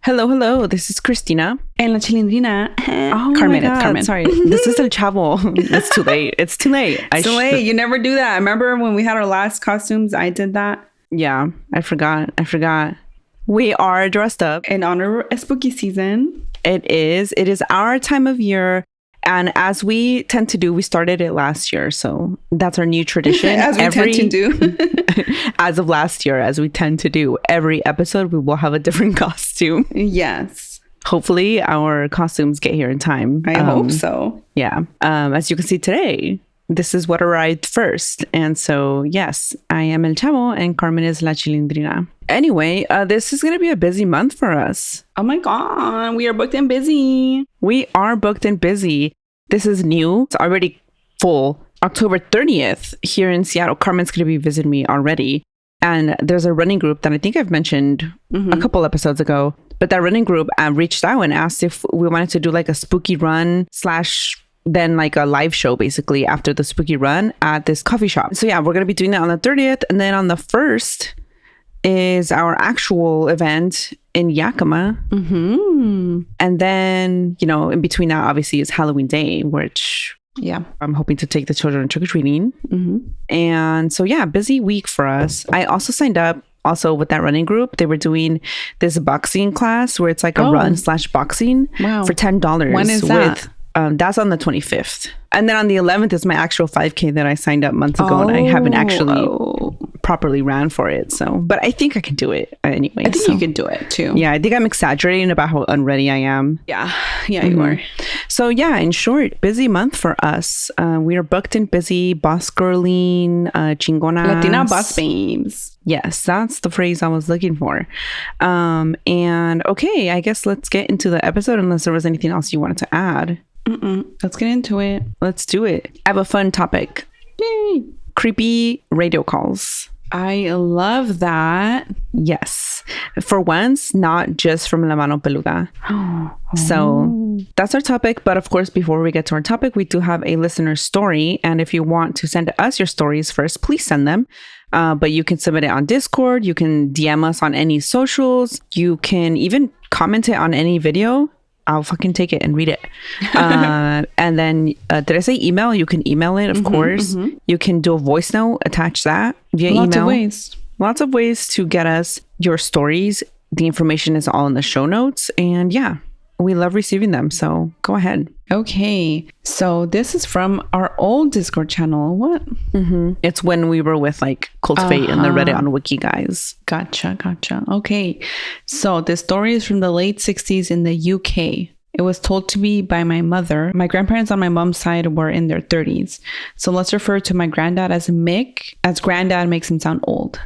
Hello. This is Cristina. And la Chilindrina. Oh, Carmen. my God. It's Carmen. Sorry. This is El Chavo. It's too late. It's too late. It's too late. You never do that. I remember when we had our last costumes, I did that. Yeah, I forgot. We are dressed up. In honor of spooky season. It is our time of year. And as we tend to do, we started it last year. So that's our new tradition. As we tend to do. As of last year, as we tend to do. Every episode, we will have a different costume. Yes. Hopefully, our costumes get here in time. I hope so. Yeah. As you can see today, this is what arrived first. And so, yes, I am El Chavo and Carmen is La Chilindrina. Anyway, this is going to be a busy month for us. Oh my God. We are booked and busy. We are booked and busy. This is new. It's already full. October 30th here in Seattle. Carmen's going to be visiting me already. And there's a running group that I think I've mentioned a couple episodes ago. But that running group reached out and asked if we wanted to do like a spooky run / then like a live show basically after the spooky run at this coffee shop. So yeah, we're going to be doing that on the 30th. And then on the 1st is our actual event in Yakima. And then, in between that obviously is Halloween Day, which I'm hoping to take the children trick-or-treating. And so yeah, busy week for us. I also signed up with that running group. They were doing this boxing class where it's like a run / boxing for $10. When is that? That's on the 25th. And then on the 11th is my actual 5K that I signed up months ago, and I haven't actually properly ran for it. So, but I think I can do it anyway. I think you can do it too. Yeah, I think I'm exaggerating about how unready I am. Yeah, you are. So yeah, in short, busy month for us. We are booked and busy, boss girling, chingonas. Latina boss babes. Yes, that's the phrase I was looking for. And okay, I guess let's get into the episode unless there was anything else you wanted to add. Let's get into it. Let's do it. I have a fun topic. Yay. Creepy radio calls. I love that. Yes. For once, not just from La Mano Peluda. So that's our topic. But of course, before we get to our topic, we do have a listener story. And if you want to send us your stories first, please send them. But you can submit it on Discord. You can DM us on any socials. You can even comment it on any video. I'll fucking take it and read it. And then, did I say email? You can email it, of course. You can do a voice note, attach that via email. Lots of ways to get us your stories. The information is all in the show notes. And yeah, we love receiving them. So go ahead. Okay. So this is from our old Discord channel. What? It's when we were with like Cultivate and the Reddit on Wiki guys. Gotcha. Okay. So this story is from the late 60s in the UK. It was told to me by my mother. My grandparents on my mom's side were in their 30s. So let's refer to my granddad as Mick, as granddad makes him sound old.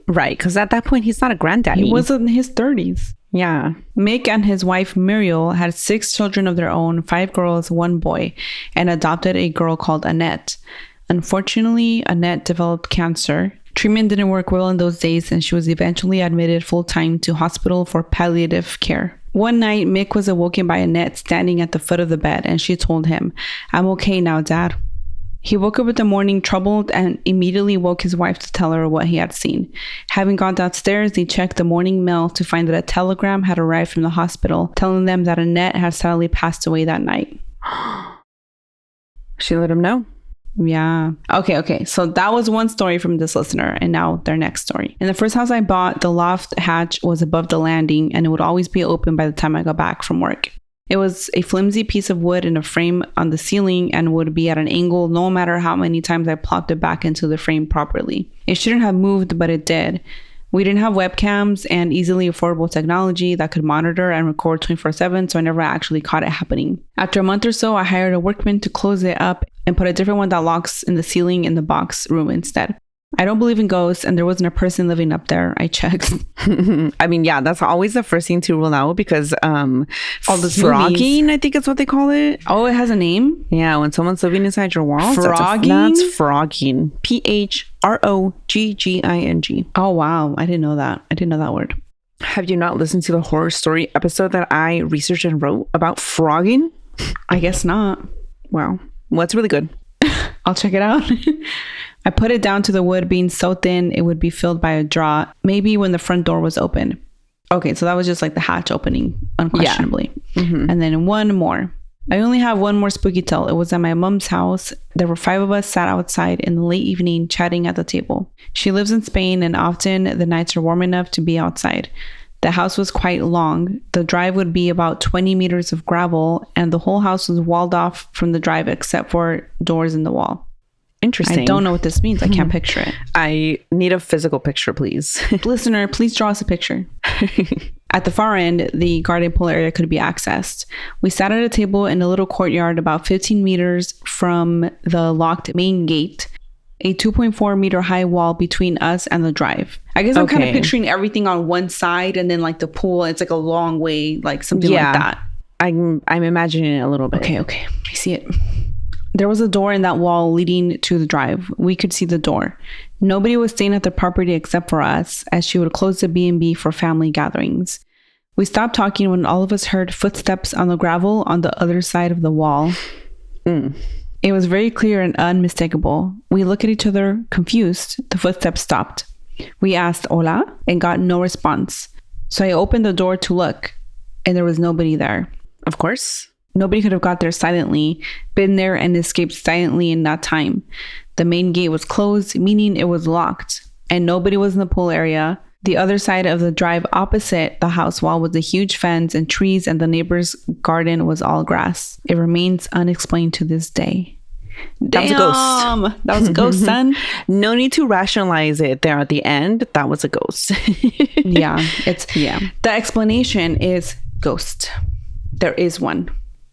Right. Because at that point, he's not a granddaddy. He was in his 30s. Yeah. Mick and his wife Muriel had 6 children of their own, 5 girls, 1 boy, and adopted a girl called Annette. Unfortunately, Annette developed cancer. Treatment didn't work well in those days, and she was eventually admitted full-time to hospital for palliative care. One night, Mick was awoken by Annette standing at the foot of the bed, and she told him, "I'm okay now, Dad." He woke up in the morning troubled and immediately woke his wife to tell her what he had seen. Having gone downstairs, they checked the morning mail to find that a telegram had arrived from the hospital telling them that Annette had sadly passed away that night. She let him know. Yeah. Okay. So that was one story from this listener, and now their next story. In the first house I bought, the loft hatch was above the landing, and it would always be open by the time I got back from work. It was a flimsy piece of wood in a frame on the ceiling and would be at an angle no matter how many times I plopped it back into the frame properly. It shouldn't have moved, but it did. We didn't have webcams and easily affordable technology that could monitor and record 24/7, so I never actually caught it happening. After a month or so, I hired a workman to close it up and put a different one that locks in the ceiling in the box room instead. I don't believe in ghosts, and there wasn't a person living up there. I checked. I mean, yeah, that's always the first thing to rule out because all this frogging, I think is what they call it. Oh, it has a name? Yeah, when someone's living inside your walls. Frogging? That's frogging. PHROGGING. Oh, wow. I didn't know that. I didn't know that word. Have you not listened to the horror story episode that I researched and wrote about frogging? I guess not. Wow. Well, it's really good. I'll check it out. I put it down to the wood being so thin it would be filled by a draught, maybe when the front door was open. Okay, so that was just like the hatch opening, unquestionably. Yeah. Mm-hmm. And then one more. I only have one more spooky tale. It was at my mom's house. There were 5 of us sat outside in the late evening chatting at the table. She lives in Spain and often the nights are warm enough to be outside. The house was quite long. The drive would be about 20 meters of gravel and the whole house was walled off from the drive except for doors in the wall. Interesting. I don't know what this means. I can't picture it. I need a physical picture, please. Listener, please draw us a picture. At the far end, the garden pool area could be accessed. We sat at a table in a little courtyard about 15 meters from the locked main gate, a 2.4 meter high wall between us and the drive. I guess I'm kind of picturing everything on one side and then like the pool, it's like a long way, like something like that. I'm imagining it a little bit. Okay. I see it. There was a door in that wall leading to the drive. We could see the door. Nobody was staying at the property except for us, as she would close the B&B for family gatherings. We stopped talking when all of us heard footsteps on the gravel on the other side of the wall. It was very clear and unmistakable. We looked at each other, confused. The footsteps stopped. We asked hola and got no response. So I opened the door to look, and there was nobody there. Of course. Nobody could have got there silently, been there and escaped silently in that time. The main gate was closed, meaning it was locked, and nobody was in the pool area. The other side of the drive opposite the house wall was a huge fence and trees, and the neighbor's garden was all grass. It remains unexplained to this day. That was a ghost. That was a ghost, son. No need to rationalize it there at the end. That was a ghost. The explanation is ghost. There is one.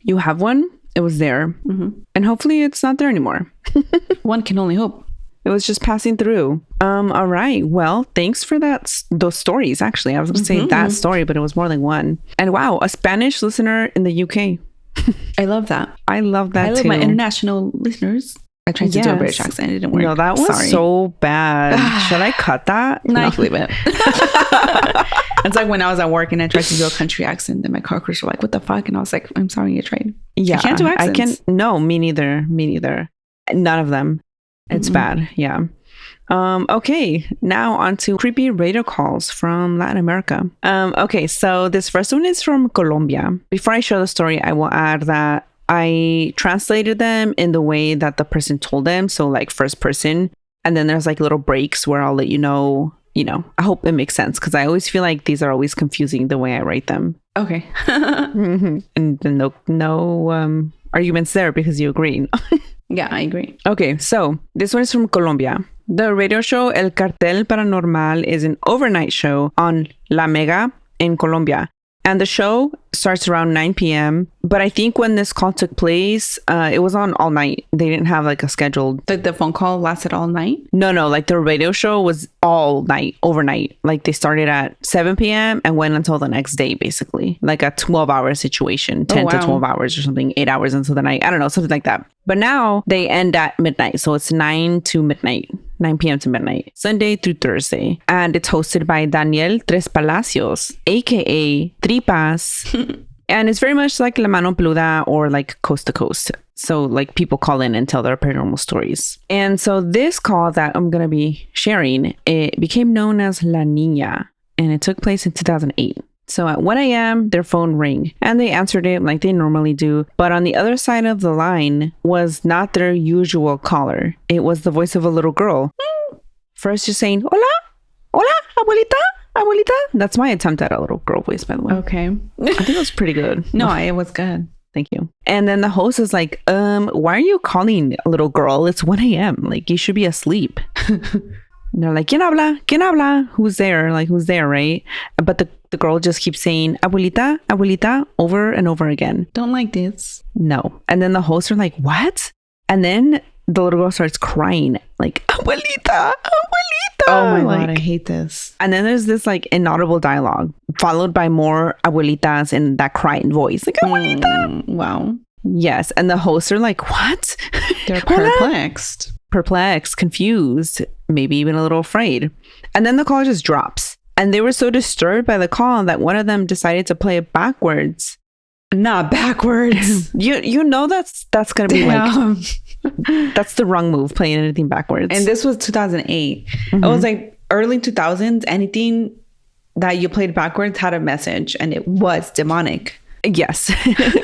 You have one. It was there. Mm-hmm. And hopefully it's not there anymore. One can only hope. It was just passing through. All right. Well, thanks for those stories, actually. I was going to say that story, but it was more than one. And wow, a Spanish listener in the UK. I love that. I love that too. I love my international listeners. I tried to do a British accent. It didn't work. No, that was so bad. Should I cut that? No, leave it. It's like when I was at work and I tried to do a country accent and my coworkers were like, what the fuck? And I was like, I'm sorry, I tried. Yeah. I can't do accents. No, me neither. None of them. It's bad. Yeah. Okay. Now on to creepy radio calls from Latin America. Okay. So this first one is from Colombia. Before I share the story, I will add that I translated them in the way that the person told them. So like first person. And then there's like little breaks where I'll let you know, I hope it makes sense because I always feel like these are always confusing the way I write them. Okay. And no arguments there because you agree. Yeah, I agree. Okay, so this one is from Colombia. The radio show El Cartel Paranormal is an overnight show on La Mega in Colombia. And the show starts around 9 p.m. But I think when this call took place, it was on all night. They didn't have like a scheduled... The phone call lasted all night? No. Like the radio show was all night, overnight. Like they started at 7 p.m. and went until the next day, basically. Like a 12-hour situation, 10 to 12 hours or something, 8 hours until the night. I don't know, something like that. But now they end at midnight. So it's 9 to midnight. 9 p.m. to midnight, Sunday through Thursday. And it's hosted by Daniel Tres Palacios, aka Tripas. And it's very much like La Mano Peluda or like Coast to Coast. So like people call in and tell their paranormal stories. And so this call that I'm going to be sharing, it became known as La Niña. And it took place in 2008. So at 1 a.m., their phone rang and they answered it like they normally do. But on the other side of the line was not their usual caller. It was the voice of a little girl. First just saying, hola, hola, abuelita. That's my attempt at a little girl voice, by the way. Okay. I think it was pretty good. No, it was good. Thank you. And then the host is like, why are you calling a little girl? It's 1 a.m. Like, you should be asleep. And they're like, ¿Quién habla? Who's there? Like, who's there, right? But the girl just keeps saying, abuelita, over and over again. Don't like this. No. And then the hosts are like, what? And then the little girl starts crying, like, abuelita. Oh my God, I hate this. And then there's this like inaudible dialogue, followed by more abuelitas in that crying voice. Like, abuelita. Wow. Yes. And the hosts are like, what? They're perplexed. Confused, maybe even a little afraid. And then the call just drops. And they were so disturbed by the call that one of them decided to play it backwards. Not backwards. You know that's gonna be like that's the wrong move, playing anything backwards. And this was 2008. It was like early 2000s. Anything that you played backwards had a message and it was demonic. Yes,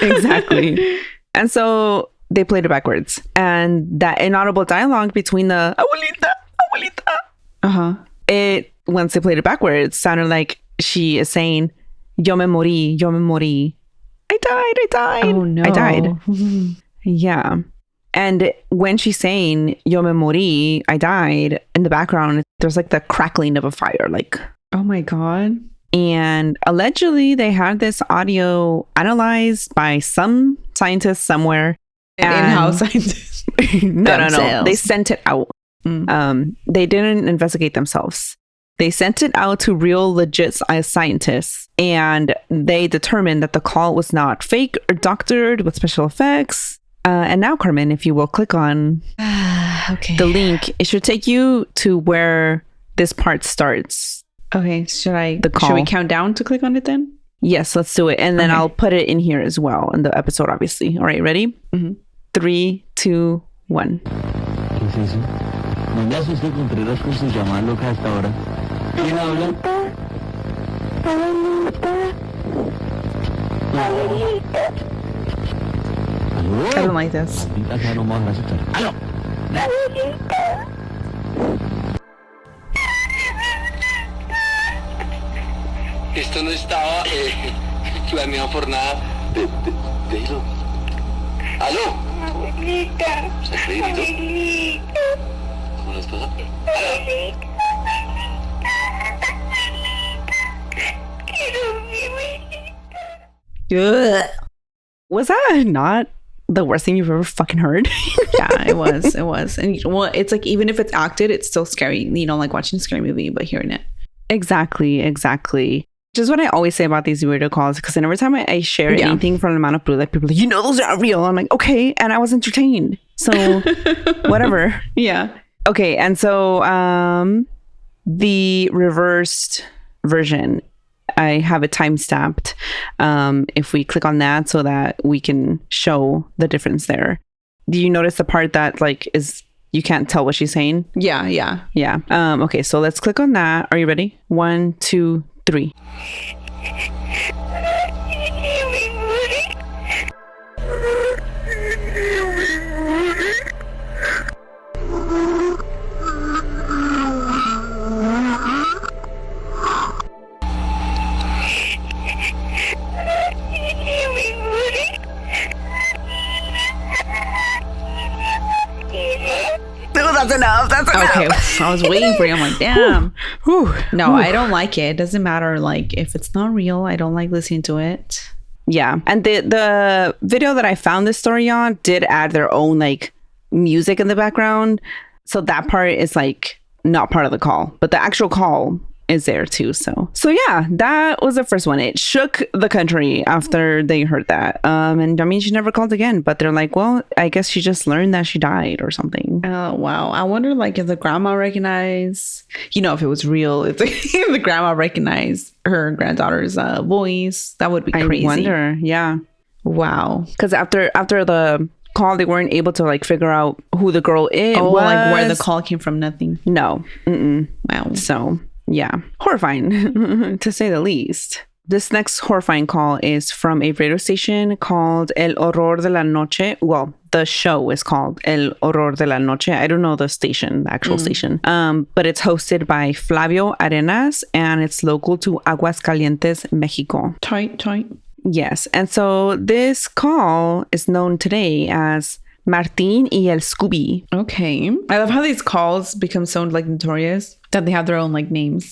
exactly. And so they played it backwards. And that inaudible dialogue between the abuelita, abuelita. It, once they played it backwards, sounded like she is saying, yo me morí, yo me morí. I died. Oh, no. I died. Yeah. And when she's saying, yo me morí, I died, in the background, there's like the crackling of a fire, like. Oh my God. And allegedly, they had this audio analyzed by some scientist somewhere. In-house scientist. No. They sent it out. They didn't investigate themselves. They sent it out to real, legit scientists. And they determined that the call was not fake or doctored with special effects. And now, Carmen, if you will click on the link, it should take you to where this part starts. Okay, should we count down to click on it then? Yes, let's do it. And then I'll put it in here as well in the episode, obviously. All right, ready? 3, 2, 1. ¿Qué es eso? No me asusté con 3 rasgos sin llamar loca hasta ahora. ¿Quién habla? ¿Aló? I don't like this. Acá no me van a asustar. ¡Aló! Esto no estaba planeado por nada. Déjalo. ¡Aló! Abuelita. Abuelita. ¿Cómo les pasa? Abuelita. Was that not the worst thing you've ever fucking heard? Yeah, it was. And well, it's like, even if it's acted, it's still scary. You know, like watching a scary movie, but hearing it. Exactly. Just what I always say about these weirdo calls, because every time I share anything from the Mano Blue, like people are like, those aren't real. I'm like, okay, and I was entertained. So whatever. Yeah. Okay, and so the reversed version, I have it time-stamped. If we click on that so that we can show the difference there. Do you notice the part that like is you can't tell what she's saying? Yeah. Okay, so let's click on that. Are you ready? 1, 2, 3. That's enough. Okay, I was waiting for you. I'm like, damn. No, Whew. I don't like it. It doesn't matter. Like, if it's not real, I don't like listening to it. Yeah. And the video that I found this story on did add their own like music in the background. So that part is like not part of the call, but the actual call is there too. So yeah, that was the first one. It shook the country after they heard that. And I mean, she never called again, but they're like, well, I guess she just learned that she died or something. Oh, wow. I wonder like if the grandma recognized, if it was real, if the grandma recognized her granddaughter's voice. That would be crazy. I wonder. Yeah. Wow. Because after the call, they weren't able to like figure out who the girl is. Oh, like where the call came from. Nothing. No. Wow. So yeah, horrifying to say the least. This next horrifying call is from a radio station called El Horror de la Noche. Well, the show is called El Horror de la Noche. I don't know the station, the actual station. But it's hosted by Flavio Arenas and it's local to Aguascalientes, Mexico. Tight. Yes. And so this call is known today as Martín y el Scooby. Okay. I love how these calls become so like notorious that they have their own like names.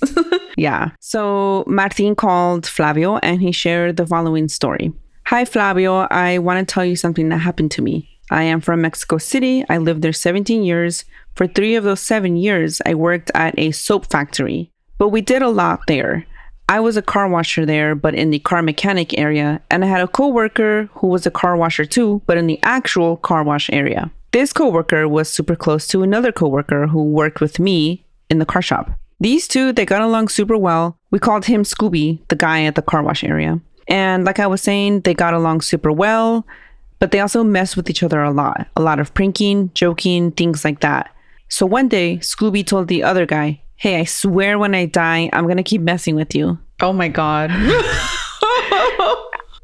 Yeah. So Martín called Flavio and he shared the following story. Hi, Flavio. I want to tell you something that happened to me. I am from Mexico City. I lived there 17 years. For 3 of those 7 years, I worked at a soap factory. But we did a lot there. I was a car washer there, but in the car mechanic area, and I had a coworker who was a car washer too, but in the actual car wash area. This coworker was super close to another coworker who worked with me in the car shop. These two, they got along super well. We called him Scooby, the guy at the car wash area. And like I was saying, they got along super well, but they also messed with each other a lot. A lot of pranking, joking, things like that. So one day, Scooby told the other guy, hey, I swear when I die, I'm going to keep messing with you. Oh my God.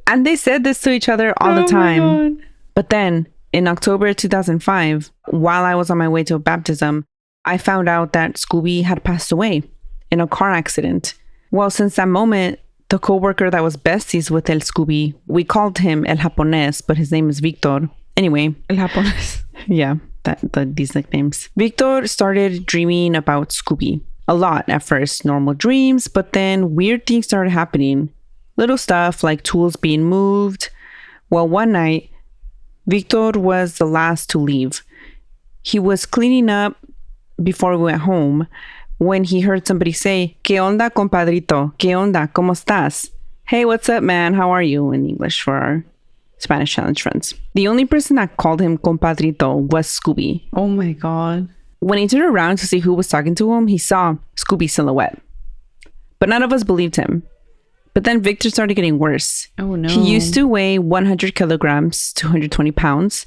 And they said this to each other all the time. But then in October 2005, while I was on my way to a baptism, I found out that Scooby had passed away in a car accident. Well, since that moment, the coworker that was besties with El Scooby, we called him El Japonés, but his name is Victor. Anyway. El Japonés. Yeah, these nicknames. Victor started dreaming about Scooby. A lot at first, normal dreams, but then weird things started happening. Little stuff like tools being moved. Well, one night, Victor was the last to leave. He was cleaning up before we went home when he heard somebody say, ¿Qué onda, compadrito? ¿Qué onda? ¿Cómo estás? Hey, what's up, man? How are you? In English for our Spanish challenge friends. The only person that called him compadrito was Scooby. Oh my God. When he turned around to see who was talking to him, he saw Scooby's silhouette. But none of us believed him. But then Victor started getting worse. Oh no. He used to weigh 100 kilograms to 120 pounds,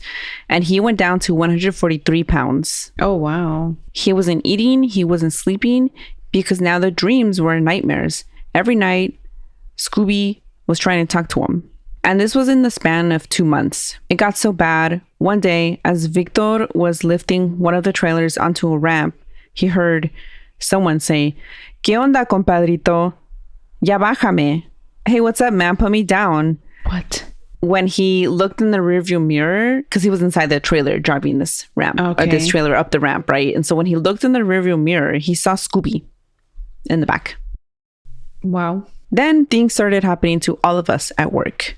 and he went down to 143 pounds. Oh wow. He wasn't eating, he wasn't sleeping, because now the dreams were nightmares. Every night, Scooby was trying to talk to him. And this was in the span of 2 months. It got so bad, one day, as Victor was lifting one of the trailers onto a ramp, he heard someone say, ¿Qué onda, compadrito? Ya bájame. Hey, what's up, man? Put me down. What? When he looked in the rearview mirror, because he was inside the trailer driving this ramp, or this trailer up the ramp, right? And so when he looked in the rearview mirror, he saw Scooby in the back. Wow. Then things started happening to all of us at work.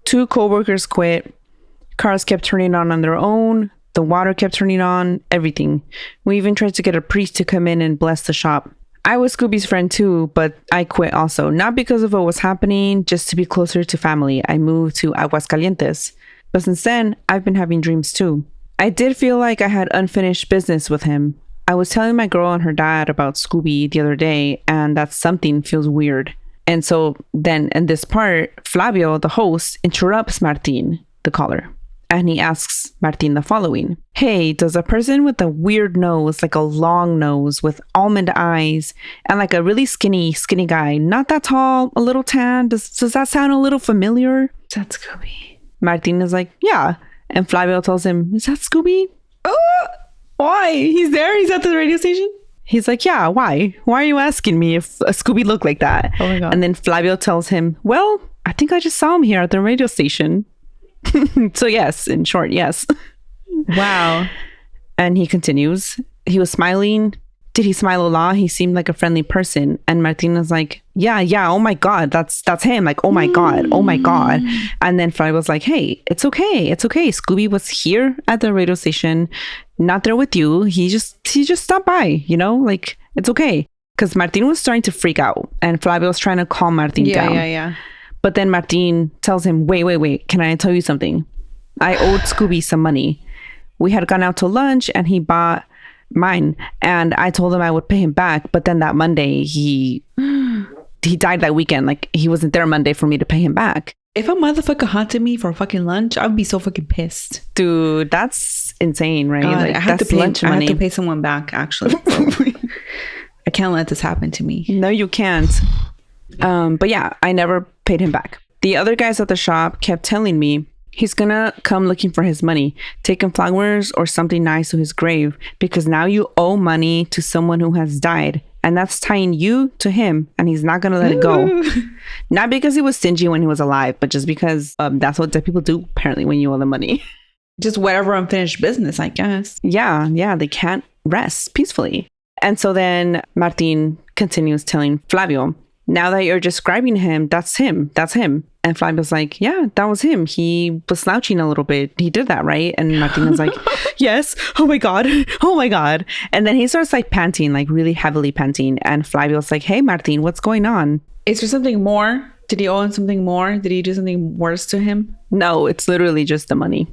2 coworkers quit. Cars kept turning on their own. The water kept turning on. Everything. We even tried to get a priest to come in and bless the shop. I was Scooby's friend too, but I quit also. Not because of what was happening, just to be closer to family. I moved to Aguascalientes. But since then, I've been having dreams too. I did feel like I had unfinished business with him. I was telling my girl and her dad about Scooby the other day, and that something feels weird. And so then in this part, Flavio, the host, interrupts Martin, the caller. And he asks Martin the following. Hey, does a person with a weird nose, like a long nose with almond eyes, and like a really skinny guy, not that tall, a little tan, does that sound a little familiar? Is that Scooby? Martin is like, yeah. And Flavio tells him, is that Scooby? Why? He's there? He's at the radio station? He's like, yeah, why? Why are you asking me if a Scooby looked like that? Oh my God. And then Flavio tells him, well, I think I just saw him here at the radio station. So yes, in short, yes. Wow. And he continues. He was smiling. Did he smile a lot? He seemed like a friendly person. And Martina's like, yeah, oh my God, that's him. Like, oh my God. And then Flavio was like, hey, it's okay. Scooby was here at the radio station, not there with you. He just stopped by, like, it's okay. Because Martin was starting to freak out and Flavio was trying to calm Martin down. Yeah. But then Martin tells him, wait, can I tell you something? I owed Scooby some money. We had gone out to lunch and he bought mine. And I told him I would pay him back. But then that Monday, he died that weekend. Like, he wasn't there Monday for me to pay him back. If a motherfucker haunted me for fucking lunch, I would be so fucking pissed. Dude, that's insane, right? God, like, I had that's to pay, lunch money. I had to pay someone back, actually. I can't let this happen to me. No, you can't. But yeah, I never paid him back. The other guys at the shop kept telling me he's gonna come looking for his money, taking flowers or something nice to his grave, because now you owe money to someone who has died, and that's tying you to him, and he's not gonna let it go. Not because he was stingy when he was alive, but just because that's what dead people do apparently when you owe them money. Just whatever unfinished business, I guess. Yeah, they can't rest peacefully. And so then Martin continues telling Flavio, now that you're describing him, that's him. And Flavio's like, yeah, that was him. He was slouching a little bit. He did that, right? And Martin was like, yes. Oh my God. And then he starts like panting, like really heavily panting. And Flavio's like, hey, Martin, what's going on? Is there something more? Did he owe him something more? Did he do something worse to him? No, it's literally just the money.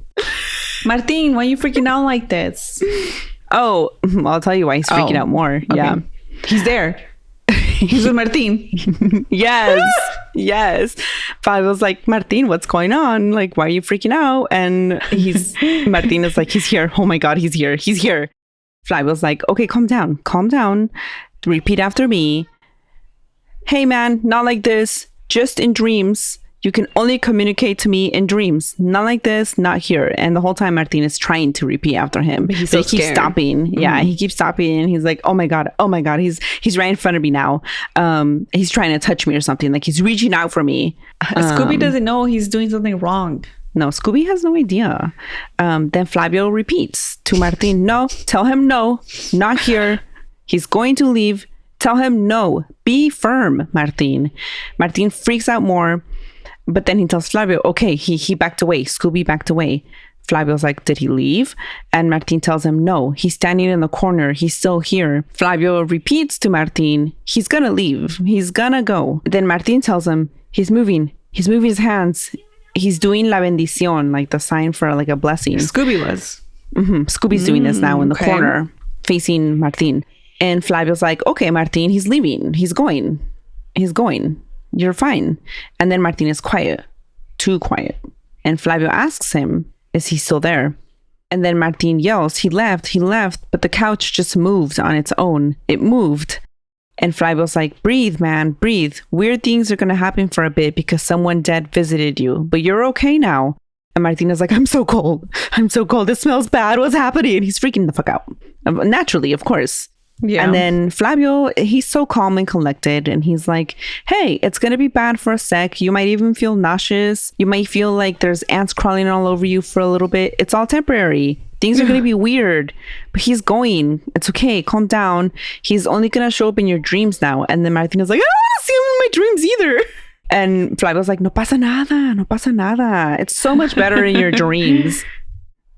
Martin, why are you freaking out like this? Oh, I'll tell you why he's freaking out more. Okay. Yeah. He's there. He's with Martin. Yes. Fabio's like, Martin, what's going on? Like, why are you freaking out? And Martin is like, he's here. Oh my God, he's here. Flavio's like, okay, calm down. Repeat after me. hey man, not like this, just in dreams. You can only communicate to me in dreams. Not like this, not here. And the whole time Martin is trying to repeat after him. But he keeps stopping. Mm-hmm. Yeah, he keeps stopping and he's like, oh my God. He's right in front of me now. He's trying to touch me or something. Like he's reaching out for me. Scooby doesn't know he's doing something wrong. No, Scooby has no idea. Then Flavio repeats to Martin, no, tell him no, not here. He's going to leave. Tell him no. Be firm, Martin. Martin freaks out more. But then he tells Flavio, okay, he backed away. Scooby backed away. Flavio's like, did he leave? And Martin tells him, no, he's standing in the corner. He's still here. Flavio repeats to Martin, he's going to leave. He's going to go. Then Martin tells him, he's moving his hands. He's doing la bendición, like the sign for like a blessing. Scooby was. Mm-hmm. Scooby's doing this now in the corner, facing Martin. And Flavio's like, okay, Martin, he's leaving. He's going. You're fine. And then Martin is quiet, too quiet. And Flavio asks him, is he still there? And then Martin yells, he left, but the couch just moved on its own. It moved. And Flavio's like, breathe, man, breathe. Weird things are going to happen for a bit because someone dead visited you, but you're okay now. And Martina's like, I'm so cold. It smells bad. What's happening? And he's freaking the fuck out. Naturally, of course. Yeah. And then Flavio, he's so calm and collected. And he's like, hey, it's going to be bad for a sec. You might even feel nauseous. You might feel like there's ants crawling all over you for a little bit. It's all temporary. Things are going to be weird. But he's going. It's okay. Calm down. He's only going to show up in your dreams now. And then Martina's like, I don't want to see him in my dreams either. And Flavio's like, no pasa nada. It's so much better in your dreams.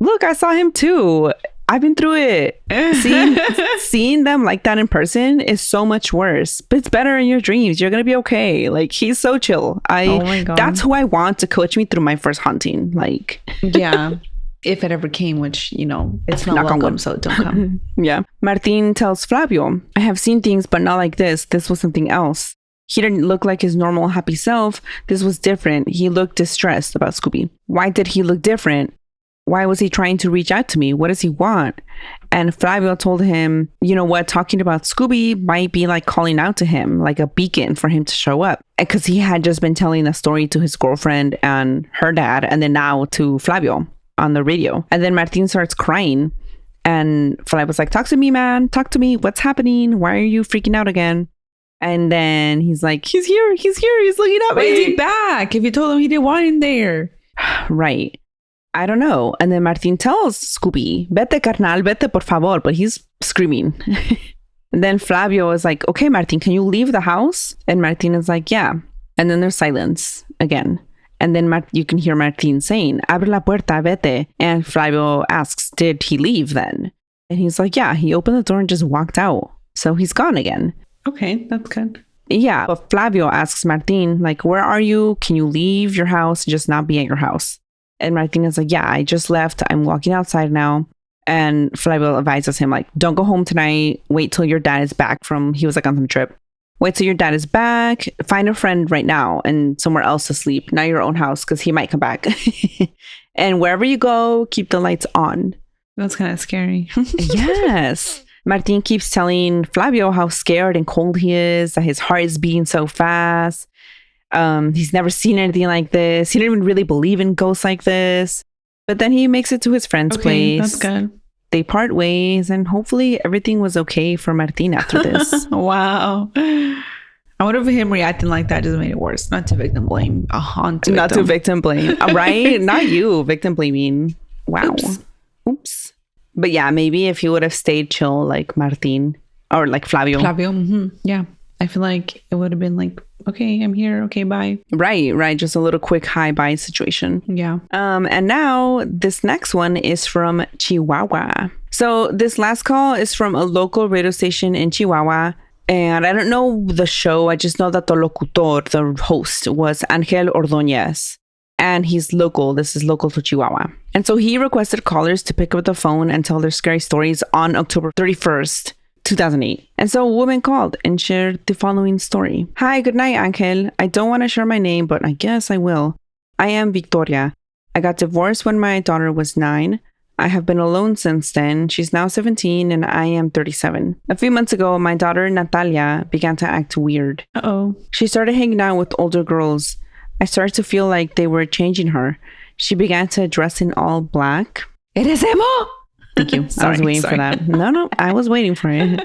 Look, I saw him too. I've been through it. Seeing them like that in person is so much worse. But it's better in your dreams. You're gonna be okay. Like, he's so chill. Oh my God. That's who I want to coach me through my first haunting. Like, yeah. If it ever came, which, you know, it's not welcome, so don't come. Yeah. Martin tells Flavio, I have seen things, but not like this. This was something else. He didn't look like his normal happy self. This was different. He looked distressed about Scooby. Why did he look different? Why was he trying to reach out to me? What does he want? And Flavio told him, you know what, talking about Scooby might be like calling out to him, like a beacon for him to show up. Because he had just been telling the story to his girlfriend and her dad, and then now to Flavio on the radio. And then Martin starts crying. And Flavio's like, talk to me, man. Talk to me. What's happening? Why are you freaking out again? And then he's like, he's here. He's looking at me. Why is he back? If you told him he didn't want him there. Right. I don't know. And then Martin tells Scooby, vete carnal, vete por favor. But he's screaming. And then Flavio is like, okay, Martin, can you leave the house? And Martin is like, yeah. And then there's silence again. And then you can hear Martin saying, abre la puerta, vete. And Flavio asks, did he leave then? And he's like, yeah, he opened the door and just walked out. So he's gone again. Okay, that's good. Yeah, but Flavio asks Martin, like, where are you? Can you leave your house and just not be at your house? And Martin is like, yeah, I just left. I'm walking outside now. And Flavio advises him, like, don't go home tonight. Wait till your dad is back he was like on some trip. Wait till your dad is back. Find a friend right now and somewhere else to sleep. Not your own house, because he might come back. And wherever you go, keep the lights on. That's kind of scary. Yes. Martin keeps telling Flavio how scared and cold he is, that his heart is beating so fast. He's never seen anything like this. He didn't even really believe in ghosts like this. But then he makes it to his friend's place. That's good. They part ways, and hopefully everything was okay for Martin after this. Wow. I wonder if him reacting like that just made it worse. Not to victim blame. Not to victim blame. Right? Not you, victim blaming. Wow. Oops. But yeah, maybe if he would have stayed chill like Martin or like Flavio. Mm-hmm. Yeah. I feel like it would have been like, okay, I'm here. Okay, bye. Right. Just a little quick hi-bye situation. Yeah. And now this next one is from Chihuahua. So this last call is from a local radio station in Chihuahua. And I don't know the show. I just know that the locutor, the host, was Angel Ordóñez. And he's local. This is local to Chihuahua. And so he requested callers to pick up the phone and tell their scary stories on October 31st. 2008. And so a woman called and shared the following story. Hi, good night, Angel. I don't want to share my name, but I guess I will. I am Victoria. I got divorced when my daughter was 9. I have been alone since then. She's now 17 and I am 37. A few months ago, my daughter Natalia began to act weird. Uh-oh. She started hanging out with older girls. I started to feel like they were changing her. She began to dress in all black. Eres emo? Thank you. I was waiting for that. No, I was waiting for it.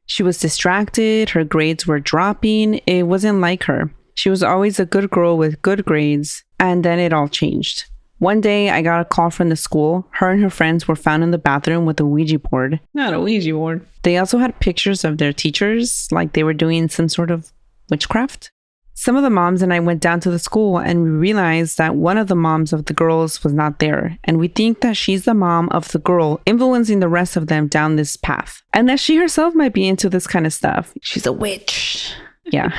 She was distracted. Her grades were dropping. It wasn't like her. She was always a good girl with good grades. And then it all changed. One day, I got a call from the school. Her and her friends were found in the bathroom with a Ouija board. Not a Ouija board. They also had pictures of their teachers, like they were doing some sort of witchcraft. Some of the moms and I went down to the school and we realized that one of the moms of the girls was not there. And we think that she's the mom of the girl influencing the rest of them down this path. And that she herself might be into this kind of stuff. She's a witch. Yeah.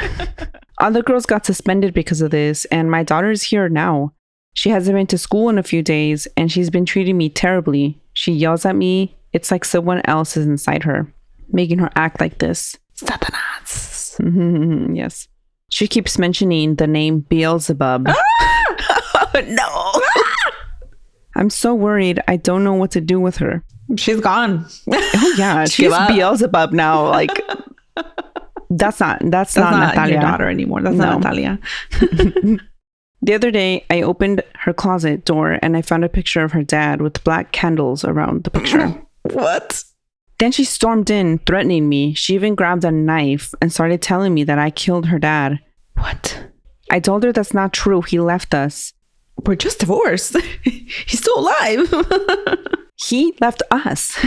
Other girls got suspended because of this. And my daughter is here now. She hasn't been to school in a few days and she's been treating me terribly. She yells at me. It's like someone else is inside her, making her act like this. Satanas. Yes. She keeps mentioning the name Beelzebub. No. I'm so worried. I don't know what to do with her. She's gone. Oh yeah, she's Beelzebub now. Like that's not Natalia. Your daughter anymore. That's not Natalia. The other day, I opened her closet door and I found a picture of her dad with black candles around the picture. What? Then she stormed in, threatening me. She even grabbed a knife and started telling me that I killed her dad. What? I told her that's not true. He left us. We're just divorced. He's still alive. He left us.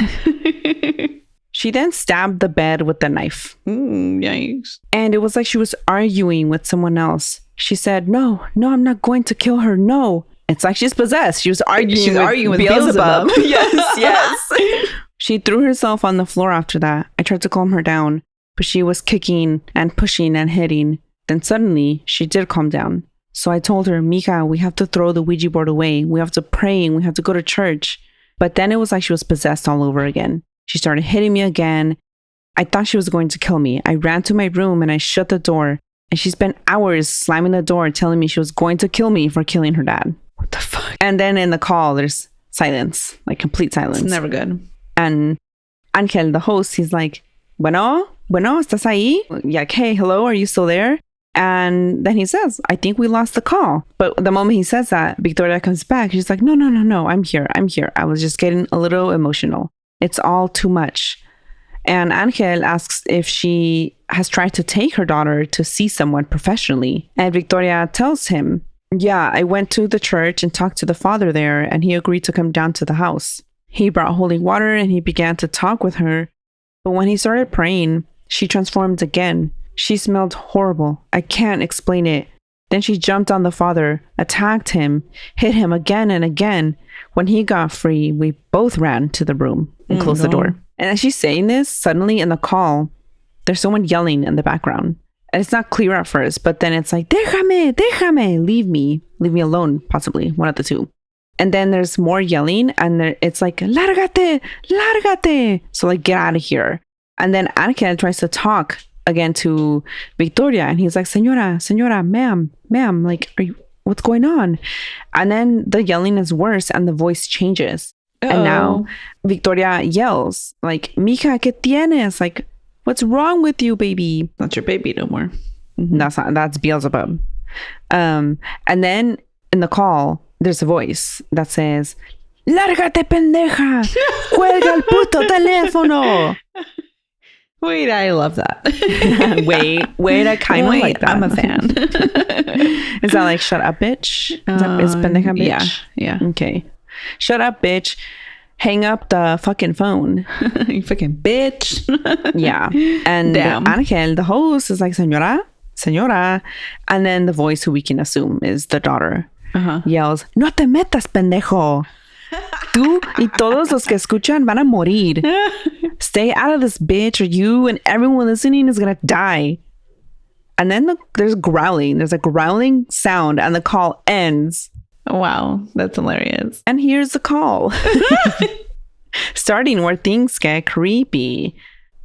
She then stabbed the bed with the knife. Yikes. And it was like she was arguing with someone else. She said, no, I'm not going to kill her. No. It's like she's possessed. She was arguing with Beelzebub. Yes. She threw herself on the floor after that. I tried to calm her down, but she was kicking and pushing and hitting. Then suddenly, she did calm down. So I told her, Mika, we have to throw the Ouija board away. We have to pray and we have to go to church. But then it was like she was possessed all over again. She started hitting me again. I thought she was going to kill me. I ran to my room and I shut the door. And she spent hours slamming the door, telling me she was going to kill me for killing her dad. What the fuck? And then in the call, there's silence, like complete silence. It's never good. And Angel, the host, he's like, bueno, ¿estás ahí? Like, hey, hello, are you still there? And then he says, I think we lost the call. But the moment he says that, Victoria comes back. She's like, no, I'm here. I was just getting a little emotional. It's all too much. And Angel asks if she has tried to take her daughter to see someone professionally. And Victoria tells him, yeah, I went to the church and talked to the father there, and he agreed to come down to the house. He brought holy water and he began to talk with her. But when he started praying, she transformed again. She smelled horrible. I can't explain it. Then she jumped on the father, attacked him, hit him again and again. When he got free, we both ran to the room and closed the door. And as she's saying this, suddenly in the call, there's someone yelling in the background. And it's not clear at first, but then it's like, déjame, leave me alone, possibly, one of the two. And then there's more yelling, and it's like, lárgate. So like, get out of here. And then Angel tries to talk again to Victoria, and he's like, señora, ma'am, like, what's going on? And then the yelling is worse, and the voice changes. Uh-oh. And now Victoria yells, like, Mija, ¿qué tienes? Like, what's wrong with you, baby? Not your baby no more. That's Beelzebub. And then in the call, there's a voice that says, lárgate, pendeja, cuelga el puto teléfono. Wait, I love that. Wait, I kind of like that. I'm a fan. Is that like, shut up, bitch? Is pendeja, bitch? Yeah. Okay. Shut up, bitch. Hang up the fucking phone. You fucking bitch. Yeah. And Angel, the host, is like, señora. And then the voice, who we can assume is the daughter, yells, no te metas, pendejo. Tú y todos los que escuchan van a morir. Stay out of this, bitch, or you and everyone listening is gonna die. And then there's growling. There's a growling sound and the call ends. Wow, that's hilarious. And here's the call. Starting where things get creepy.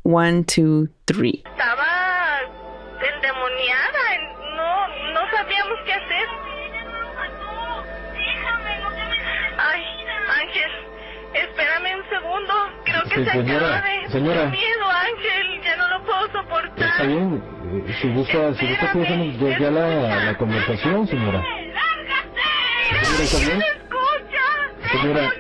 1, 2, 3. Estaba endemoniada. No sabíamos qué hacer. Ay, Ángel, se señora, acabe. señora. Qué miedo, Ángel, ya no lo puedo soportar. Está bien, si gusta comenzamos ya la conversación, señora. ¡Lárgate! Señora, ¿está bien? ¿Me escucha? Señora. ¡Qué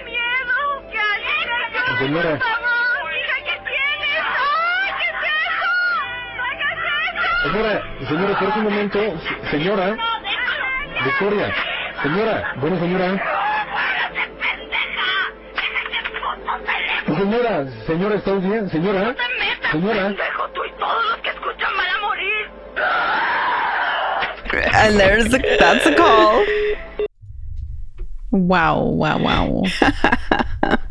miedo! ¡Que alguien me ayude, Señora. por favor! ¡Hija, qué tienes! ¡Ay, qué es eso! ¡No hagas eso! Señora, espera un momento. Señora, ¡No, déjalo! Victoria. Señora, bueno, señora. ¡Párate, pendeja! ¡Déjate puto teléfono! Señora, ¿está bien? Señora. ¡No te metas, Señora. pendejo! Tú y todos los que escuchan van a morir. And that's a call. Wow.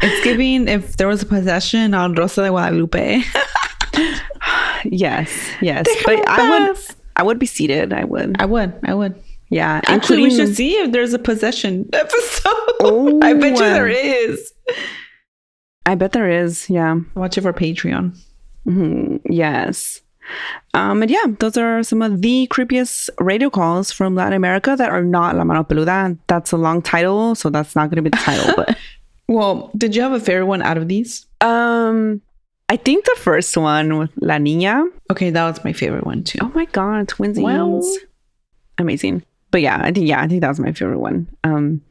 It's giving if there was a possession on Rosa de Guadalupe. Yes. But I would be seated. I would. Yeah. Actually, we including- should see if there's a possession episode. Oh, I bet you there is. I bet there is. Yeah. Watch it for Patreon. Yes. And yeah, those are some of the creepiest radio calls from Latin America that are not La Mano Peluda. That's a long title, so that's not going to be the title. But Well, did you have a favorite one out of these? I think the first one with La Niña. Okay, that was my favorite one too. Oh my God, twinsies. Well. Amazing. But yeah, I think that was my favorite one.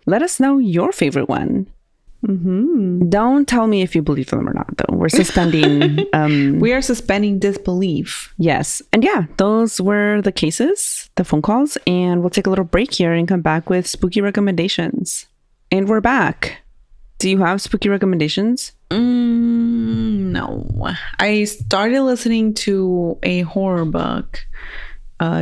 Let us know your favorite one. Mm-hmm. Don't tell me if you believe them or not, though. We're suspending. We are suspending disbelief. Yes. And yeah, those were the cases, the phone calls. And we'll take a little break here and come back with spooky recommendations. And we're back. Do you have spooky recommendations? No. I started listening to a horror book.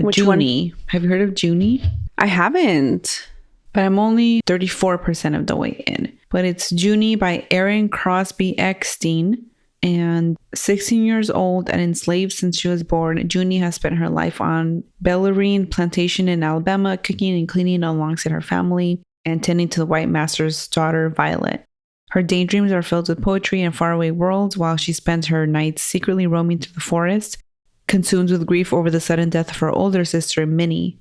Which Junie. Have you heard of Junie? I haven't. But I'm only 34% of the way in. But it's Junie by Erin Crosby Eckstein. And 16 years old and enslaved since she was born, Junie has spent her life on Bellarine Plantation in Alabama, cooking and cleaning alongside her family and tending to the white master's daughter, Violet. Her daydreams are filled with poetry and faraway worlds while she spends her nights secretly roaming through the forest, consumed with grief over the sudden death of her older sister, Minnie.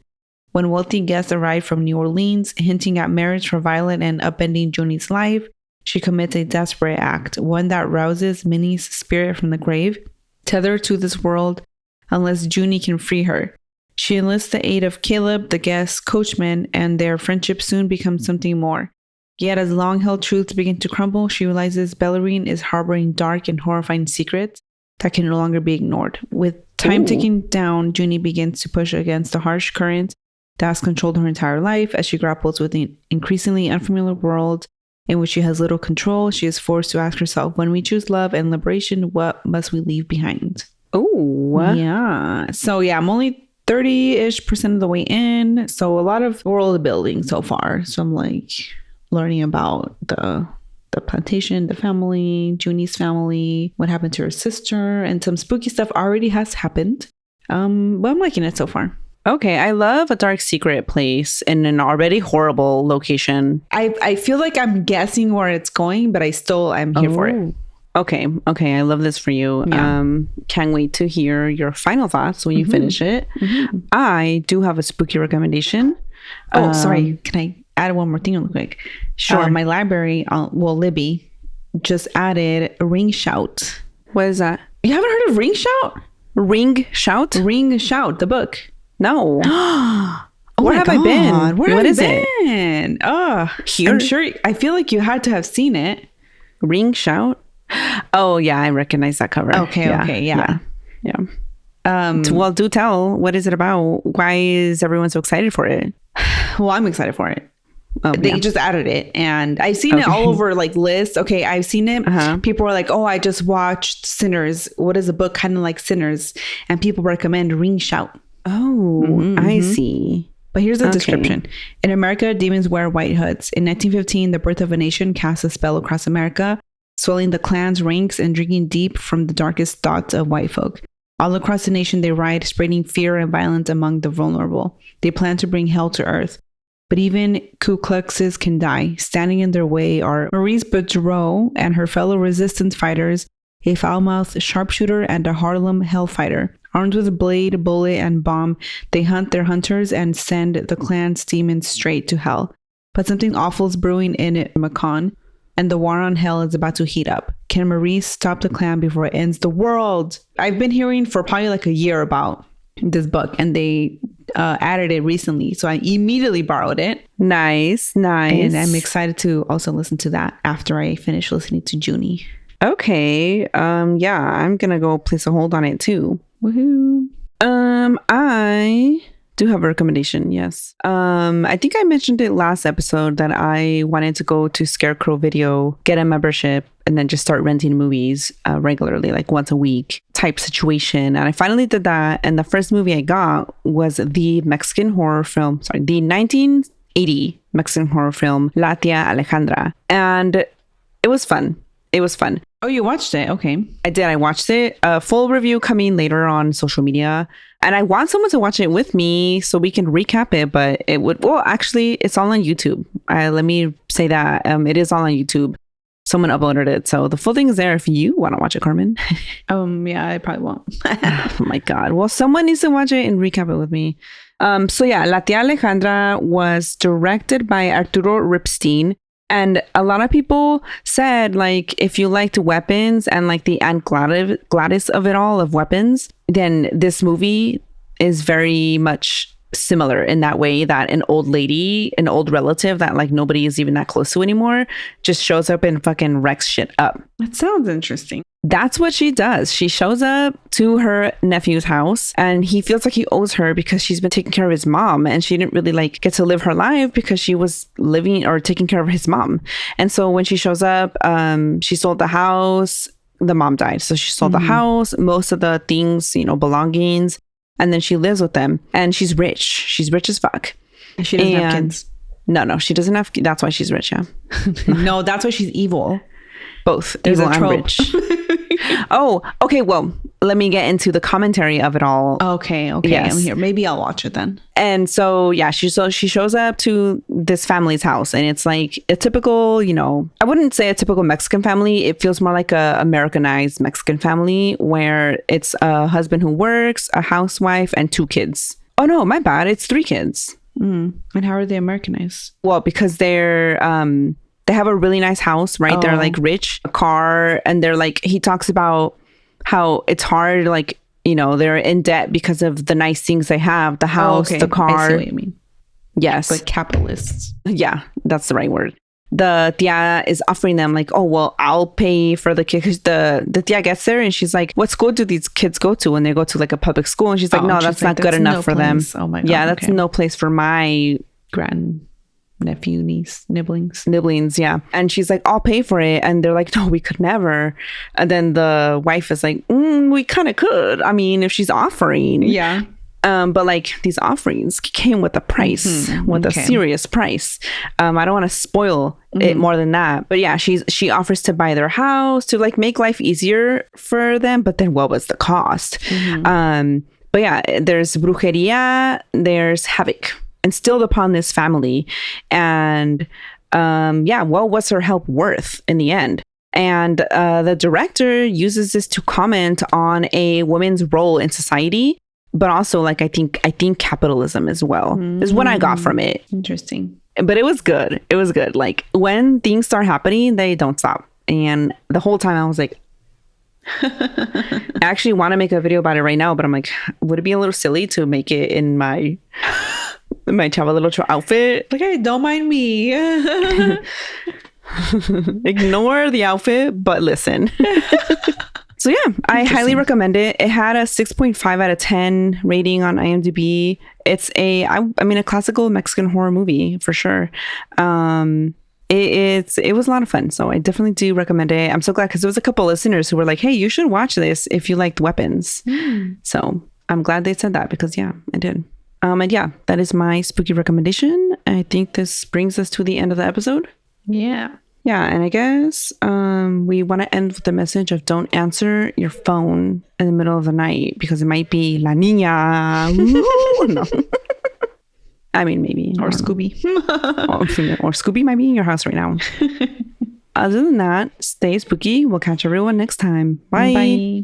When wealthy guests arrive from New Orleans, hinting at marriage for Violet and upending Junie's life, she commits a desperate act, one that rouses Minnie's spirit from the grave, tethered to this world unless Junie can free her. She enlists the aid of Caleb, the guest coachman, and their friendship soon becomes something more. Yet as long-held truths begin to crumble, she realizes Bellarine is harboring dark and horrifying secrets that can no longer be ignored. With time ticking down, Junie begins to push against the harsh current that has controlled her entire life. As she grapples with an increasingly unfamiliar world in which she has little control, she is forced to ask herself, when we choose love and liberation, what must we leave behind? Oh. Yeah. So yeah, I'm only 30-ish% of the way in. So a lot of world building so far. So I'm like learning about the plantation, the family, Junie's family, what happened to her sister, and some spooky stuff already has happened. But I'm liking it so far. Okay, I love a dark secret place in an already horrible location. I feel like I'm guessing where it's going, but I'm here for it. Okay, I love this for you. Yeah. Can't wait to hear your final thoughts when you finish it. I do have a spooky recommendation. Sorry. Can I add one more thing real quick? Sure. My library, Libby, just added Ring Shout. What is that? You haven't heard of Ring Shout? Ring Shout? Ring Shout, the book. No. Where have I been? What is it? Oh, Here? I'm sure. I feel like you had to have seen it. Ring Shout? Oh, yeah, I recognize that cover. Okay, yeah. Well, do tell. What is it about? Why is everyone so excited for it? Well, I'm excited for it. Oh, They just added it, and I've seen it all over like lists. Okay, I've seen it. People are like, "Oh, I just watched Sinners. What is a book kind of like Sinners?" And people recommend Ring Shout. Oh, I see. But here's the description. In America, demons wear white hoods. In 1915, the birth of a nation cast a spell across America, swelling the clan's ranks and drinking deep from the darkest thoughts of white folk. All across the nation, they ride, spreading fear and violence among the vulnerable. They plan to bring hell to earth. But even Ku Kluxes can die. Standing in their way are Maurice Boudreau and her fellow resistance fighters, a foul-mouthed sharpshooter and a Harlem hellfighter. Armed with blade, bullet, and bomb, they hunt their hunters and send the clan's demons straight to hell. But something awful is brewing in Macon. and the war on hell is about to heat up. Can Maurice stop the clan before it ends the world? I've been hearing for probably like a year about this book, and they added it recently. So I immediately borrowed it. Nice. And I'm excited to also listen to that after I finish listening to Junie. Okay. Yeah, I'm going to go place a hold on it too. Woohoo. I do have a recommendation. Yes. I think I mentioned it last episode that I wanted to go to Scarecrow Video, get a membership, and then just start renting movies regularly, like once a week type situation. And I finally did that. And the first movie I got was the Mexican horror film, the 1980 Mexican horror film, La Tia Alejandra. And it was fun. Oh, you watched it? Okay. I did. I watched it. A full review coming later on social media. And I want someone to watch it with me so we can recap it. But it would, well, actually, it's all on YouTube. Let me say that. It is all on YouTube. Someone uploaded it. So the full thing is there if you want to watch it, Carmen. Yeah, I probably won't. Oh my God. Well, someone needs to watch it and recap it with me. So yeah, La Tia Alejandra was directed by Arturo Ripstein. And a lot of people said, like, if you liked weapons and like the Aunt Gladys of it all, of weapons, then this movie is very much similar in that way, that an old lady, an old relative that like nobody is even that close to anymore, just shows up and fucking wrecks shit up. That sounds interesting. That's what she does. She shows up to her nephew's house and he feels like he owes her because she's been taking care of his mom, and she didn't really like get to live her life because she was living or taking care of his mom. And so when she shows up, she sold the house. The mom died. So she sold the house, most of the things, belongings. And then she lives with them, and she's rich. She's rich as fuck. And she doesn't have kids. No, she doesn't have. That's why she's rich. Yeah. No, that's why she's evil. Both. There's evil a trope. and rich. Oh, okay. Well, let me get into the commentary of it all. Okay. Yes. I'm here. Maybe I'll watch it then. And so, yeah, she shows up to this family's house, and it's like a typical, I wouldn't say a typical Mexican family. It feels more like a Americanized Mexican family where it's a husband who works, a housewife, and 2 kids. Oh no, my bad. It's 3 kids. And how are they Americanized? Well, because they're they have a really nice house, right? They're like rich, a car, and they're like, he talks about how it's hard, like, they're in debt because of the nice things they have, the house, the car. I see what you mean. Yes. Like capitalists. Yeah, that's the right word. The tia is offering them like, oh, well, I'll pay for the kid. Because the tia gets there and she's like, what school do these kids go to? And they go to like a public school. And she's like, no, that's not good enough for them. Oh my God. Yeah, that's no place for my nephew, niece, nibblings, yeah. And she's like, I'll pay for it. And they're like, no, we could never. And then the wife is like, we kind of could. I mean, if she's offering. Yeah. But like these offerings came with a price, with a serious price. I don't want to spoil it more than that. But yeah, she offers to buy their house to like make life easier for them. But then what was the cost? But yeah, there's brujeria, there's havoc instilled upon this family. And what was her help worth in the end? And the director uses this to comment on a woman's role in society, but also like I think capitalism as well is what I got from it. Interesting. But it was good. It was good. Like when things start happening, they don't stop. And the whole time I was like, I actually want to make a video about it right now, but I'm like, would it be a little silly to make it in my Chava Little outfit? Like, hey, don't mind me. Ignore the outfit, but listen. So yeah, I highly recommend it. It had a 6.5 out of 10 rating on IMDb. It's a classical Mexican horror movie for sure. It was a lot of fun, so I definitely do recommend it. I'm so glad because there was a couple listeners who were like, hey, you should watch this if you liked weapons. So I'm glad they said that because yeah, I did. And yeah, that is my spooky recommendation. I think this brings us to the end of the episode. Yeah. Yeah, and I guess we want to end with the message of don't answer your phone in the middle of the night because it might be La Niña. No. I mean, maybe. Or Scooby. Or Scooby might be in your house right now. Other than that, stay spooky. We'll catch everyone next time. Bye. Bye.